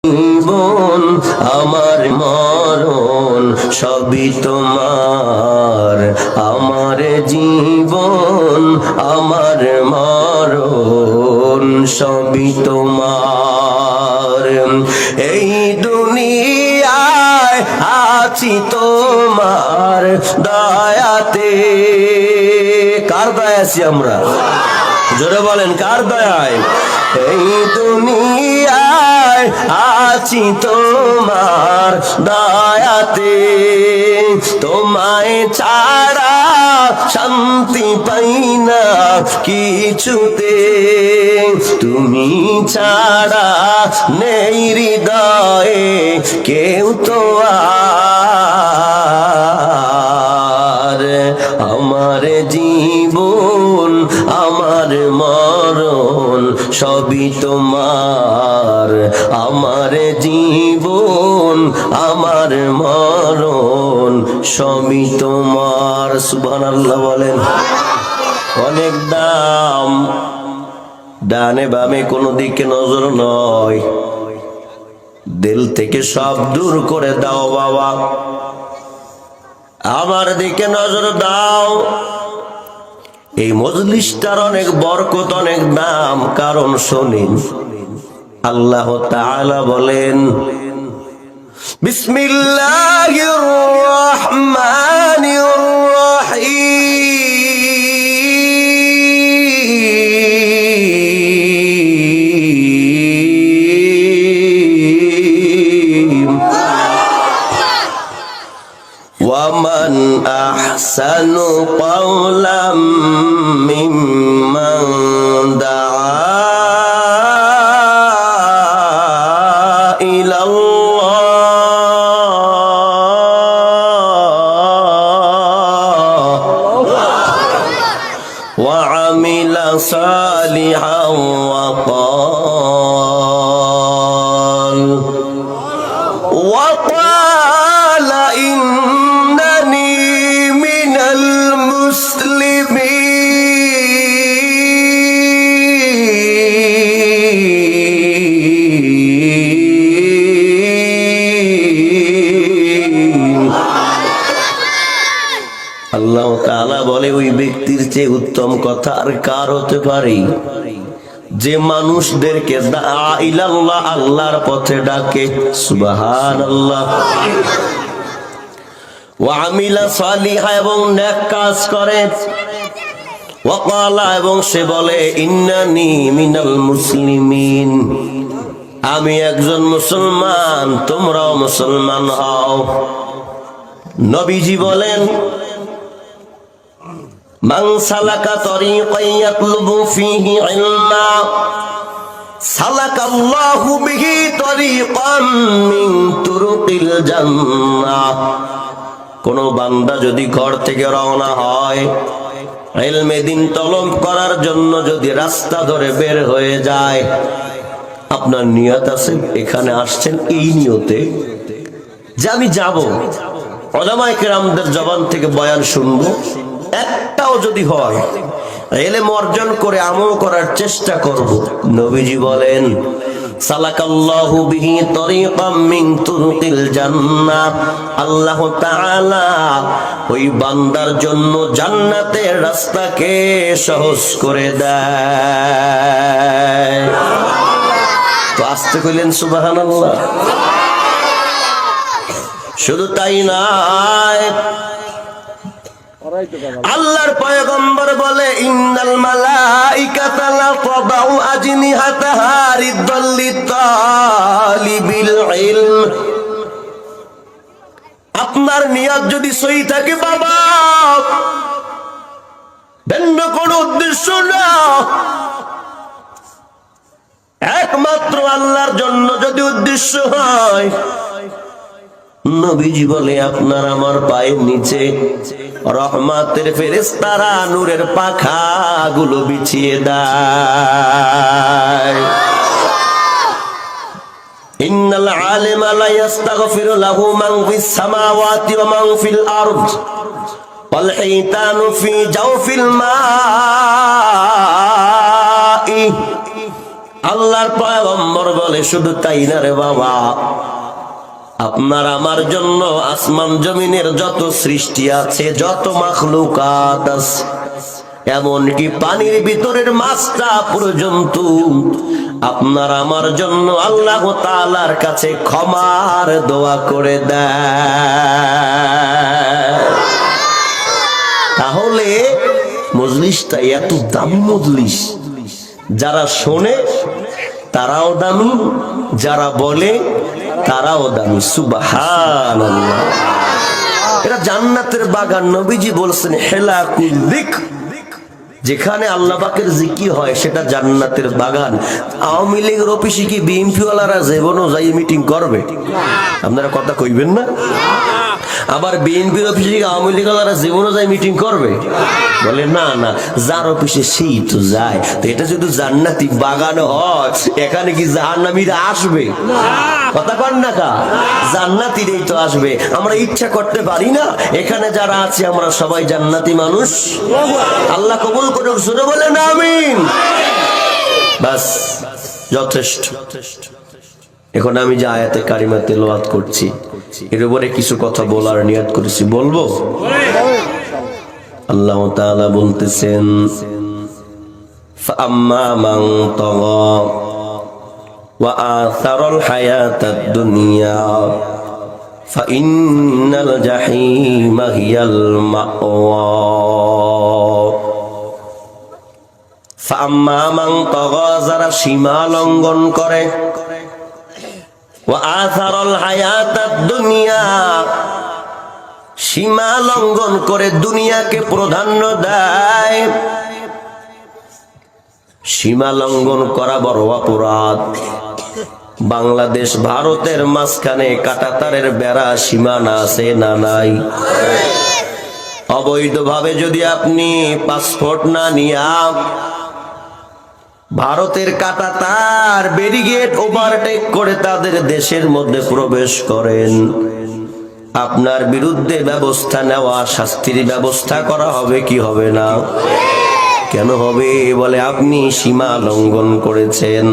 জীবন আমার মরণ সবই তোমার, আমার জীবন আমার মরণ সবই তোমার। এই দুনিয়ায় আছি তোমার দয়াতে। কার দয়ায় আছি আমরা? জোরে বলেন, কার দয়ায়? এই দুনিয়ায় আছি তোমার দয়াতে, তোমায় ছাড়া শান্তি পাই না কিছুতে, তুমি ছাড়া নেই হৃদয়ে কেউ তো আর। আমার জীবন আমার মরণ সবই তোমার, আমার জীবন আমার মরণ সবই তোমার। সুবহানাল্লাহ বলেন। অনেক দাম, ডানে বামে কোনো দিকে নজর নয়, দিল থেকে সব দূর করে দাও বাবা, আমার দিকে নজর দাও। এই মজলিসটার অনেক বরকত, অনেক দাম। কারণ শোনেন, আল্লাহ তাআলা বলেন, বিসমিল্লাহির রহমানির রহিম, ومن أحسن قولا ممن دعا إلى الله وعمل صالحا وقال إنني من المسلمين। আল্লাহ তাআলা বলে, ওই ব্যক্তির চেয়ে উত্তম কথা আর কার হতে পারে যে মানুষদেরকে দাআ ইলাল্লাহ, আল্লাহর পথে ডাকে। সুবহানাল্লাহ। ওয়া আমিলা সালিহা, এবং নেক কাজ করে। ওয়া ক্বালা, এবং সে বলে, ইন্নানি মিনাল মুসলিমিন, আমি একজন মুসলমান, তোমরাও মুসলমান হও। নবীজি বলেন, মান সালাকা তরিকান ইয়াতলুবু ফীহি ইলমা সালাকাল্লাহু বিহি তরিকাম মিন তুরুকিল জান্নাহ। কোন বান্দা যদি ঘর থেকে রওনা হয় ইলমে দ্বীন তলব করার জন্য, যদি রাস্তা ধরে বের হয়ে যায়, আপনার নিয়ত আছে, এখানে আসছেন এই নিয়তে যে আমি যাব, উলামায়ে কেরামদের জবান থেকে বয়ান শুনবো, একটাও যদি হয় ইলম অর্জন করে আমল করার চেষ্টা করব। নবীজি বলেন, সালাকাল্লাহু বিহি তরিকাম মিন তুরুকিল জান্নাহ, আল্লাহ তাআলা ওই বান্দার জন্য জান্নাতের রাস্তাকে সহজ করে দেয়। তো আসতে কইলেন সুবহানাল্লাহ। শুধু তাই নয়, আল্লাহর পয়গম্বর বলে, ইন্নাল মালাইকাতা লা তাদাউ আজনিহাতাহা রিদ্দাল লিতালিবিল ইলম। আপনার নিয়ত যদি সহি থাকে বাবা, ভিন্ন কোনো উদ্দেশ্য না, একমাত্র আল্লাহর জন্য যদি উদ্দেশ্য হয়, নবীজি বলে, আপনার আমার পায়ের নিচে রহমতের ফেরেশতারা নূরের পাখাগুলো বিছিয়ে দেয়। ইন্নাল আলিমা লা ইস্তাগফিরু লাহু মান ফিস সামাওয়াতি ওয়া মান ফিল আরদ ওয়াল হিতানু ফি জাওফিল মা আল্লাহর পয়গম্বর বলে শুধু তাই না রে বাবা, আপনার আমার জন্য আসমান জমিনের যত সৃষ্টি আছে, যত মাখলুকাত আছে, এমনকি পানির ভিতরের মাছটা পর্যন্ত আপনার আমার জন্য আল্লাহ তাআলার কাছে ক্ষমার দোয়া করে দেয়। তাহলে মজলিসটা এত দামি মজলিস, যারা শোনে তারাও দামি, যারা বলে তারাও দামি। সুবহানাল্লাহ। এটা জান্নাতের বাগান। নবীজি বলছেন হেলাকুল যিকর, যেখানে আল্লাহ পাকের জিকির হয় সেটা জান্নাতের বাগান। আওয়ামী লীগের অফিসে কি বিএনপি ওয়ালারা জীবনও যাই মিটিং করবে? আপনারা কথা কইবেন না? আবার বিএনপির অফিসে কি আওয়ামী লীগ ওয়ালারা জীবনও যাই মিটিং করবে? বলে না না, যার অফিসে সেই তো যায়। তো এটা যদি জান্নাতি বাগান হয়, এখানে কি জাহান্নামীরা আসবে? কথা কন না কা, জান্নাতীরাই তো আসবে। আমরা ইচ্ছা করতে পারি না? এখানে যারা আছে আমরা সবাই জান্নাতি মানুষ। আল্লাহ কবুল করুক, জোরে বলেন আমিন। বাস, যথেষ্ট। এখন আমি যে আয়াতে কারিমা তেলাওয়াত করছি এর উপরে কিছু কথা বলার নিয়ত করেছি, বলবো? আল্লাহ তাআলা বলতেছেন ফাআম্মা মান তাগা ওয়া আসারাল হায়াতাদ দুনিয়া ফাইন্নাল জাহিমা হিয়াল মাওয়া। ফাআম্মা মান তাগা, যারা সীমা লঙ্ঘন করে, ওয়া আসারাল হায়াতাদ দুনিয়া, সীমা লঙ্ঘন করে দুনিয়াকে প্রাধান্য দেয়। সীমা লঙ্ঘন করা বড় অপরাধ। বাংলাদেশ ভারতের মাঝখানে কাঁটাতারের বেড়া সীমানা আছে না নাই? অবৈধভাবে যদি আপনি পাসপোর্ট না নিয়া ভারতের কাঁটাতার ব্যারিকেড ওভারটেক করে তাদের দেশের মধ্যে প্রবেশ করেন, আপনার বিরুদ্ধে ব্যবস্থা নেওয়া, শাস্তির ব্যবস্থা করা হবে কি হবে না? কেন হবে? বলে আপনি সীমা লঙ্ঘন করেছেন।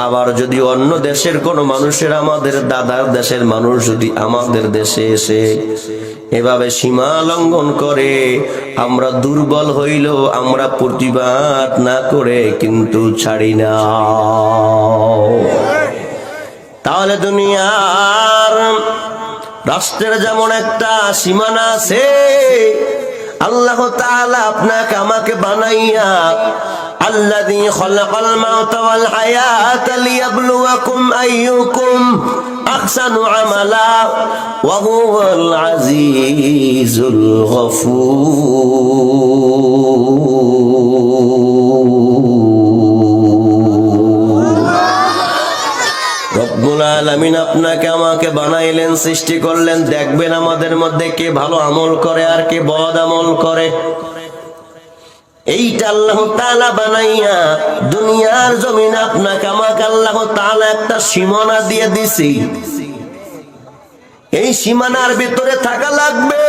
আবার যদি অন্য দেশের কোনো মানুষের, আমাদের দাদার দেশের মানুষ যদি আমাদের দেশে এসে এভাবে সীমা লঙ্ঘন করে, আমরা দুর্বল হইলেও আমরা প্রতিবাদ না করে কিন্তু ছাড়ি না। তাহলে দুনিয়ার রাষ্ট্রের যেমন একটা সীমানা আছে, আল্লাহ তাআলা আপনাকে আমাকে বানাইয়া আল্লাযী খালাকাল মাউতা ওয়াল হায়াতা লিয়াবলুয়াকুম আইয়ুকুম আহসানু আমালা ওয়া হুয়াল আজিজুল গফুর। রব্বুল আলামিন আপনাকে আমাকে বানাইলেন, সৃষ্টি করলেন, দেখবেন আমাদের মধ্যে কে ভালো আমল করে আর কে বদ আমল করে। এইটা আল্লাহ তাআলা বানাইয়া দুনিয়ার জমিনে আপনাকে আমাকে আল্লাহ তাআলা একটা সীমানা দিয়ে দিছি। এই সীমানার ভিতরে থাকা লাগবে,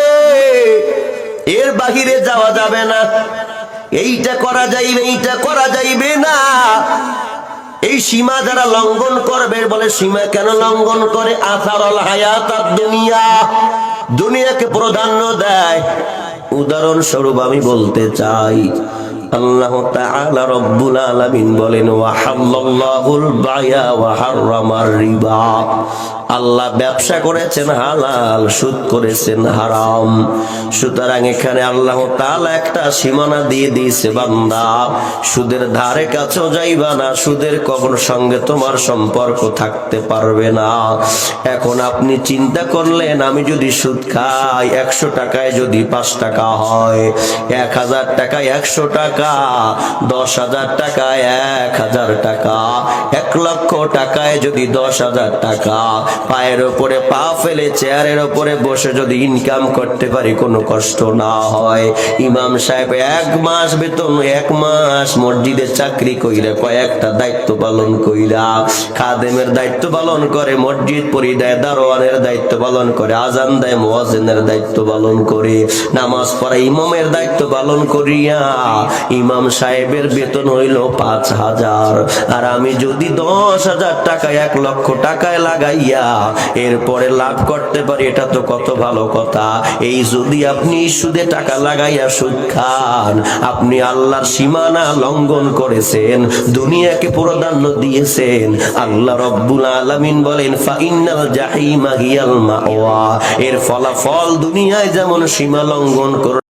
এর বাহিরে যাওয়া যাবে না। এইটা করা যাইবে, এইটা করা যাইবে না। এই সীমা যারা লঙ্ঘন করবে, বলে সীমা কেন লঙ্ঘন করে? আসারাল হায়াতাদ দুনিয়া, দুনিয়াকে প্রাধান্য দেয়। উদাহরণস্বরূপ আমি বলতে চাই, আল্লাহ তাআলা রব্বুল আলামিন বলেন ওয়া হাল্লাল্লাহুল বায়া ওয়া হারামার রিবা। আল্লাহ ব্যবসা করেছেন হালাল, সুদ করেছেন হারাম। সুতরাং এখানে আল্লাহ তাআলা একটা সীমানা দিয়ে দিয়েছে, বান্দা সুদের ধারে কাছেও যাইবা না, সুদের কখনো সঙ্গে তোমার সম্পর্ক থাকতে পারবে না। এখন আপনি চিন্তা করলেন, আমি যদি সুদ খাই 100 টাকায় যদি 5 টাকা হয়, 1000 টাকায় 100 টাকা, 10,000 টাকায় 1000 টাকা, 1 লক্ষ টাকায় যদি 10,000 টাকা, পায়ের উপরে পা ফেলে চেয়ারের উপরে বসে যদি ইনকাম করতে পারি, কোনো কষ্ট না হয়। ইমাম সাহেব 1 মাস বেতন, 1 মাস মসজিদে চাকরি কইরা, কয়েকটা দায়িত্ব পালন কইরা, খাদেমের দায়িত্ব পালন করে, মসজিদ পরিদায় দারোয়ানের দায়িত্ব পালন করে, আজান দেয় মুয়াজ্জিনের দায়িত্ব পালন করে, নামাজ পড়া ইমামের দায়িত্ব পালন করিয়া ইমাম সাহেবের বেতন হইল 5,000। আর আমি যদি 10,000 টাকা 1 লক্ষ টাকায় লাগাইয়া এরপরে লাভ করতে পারি, এটা তো কত ভালো কথা। এই যদি আপনি সুদে টাকা লাগাইয়া সুদ খান, আপনি আল্লাহর সীমানা লঙ্ঘন করেছেন, দুনিয়াকে প্রাধান্য দিয়েছেন। আল্লাহ রব্বুল আলামিন বলেন, ফাইন্নাল জাহিমা হিয়াল মাওয়া, এর ফলাফল দুনিয়ায় যেমন সীমা লঙ্ঘন করে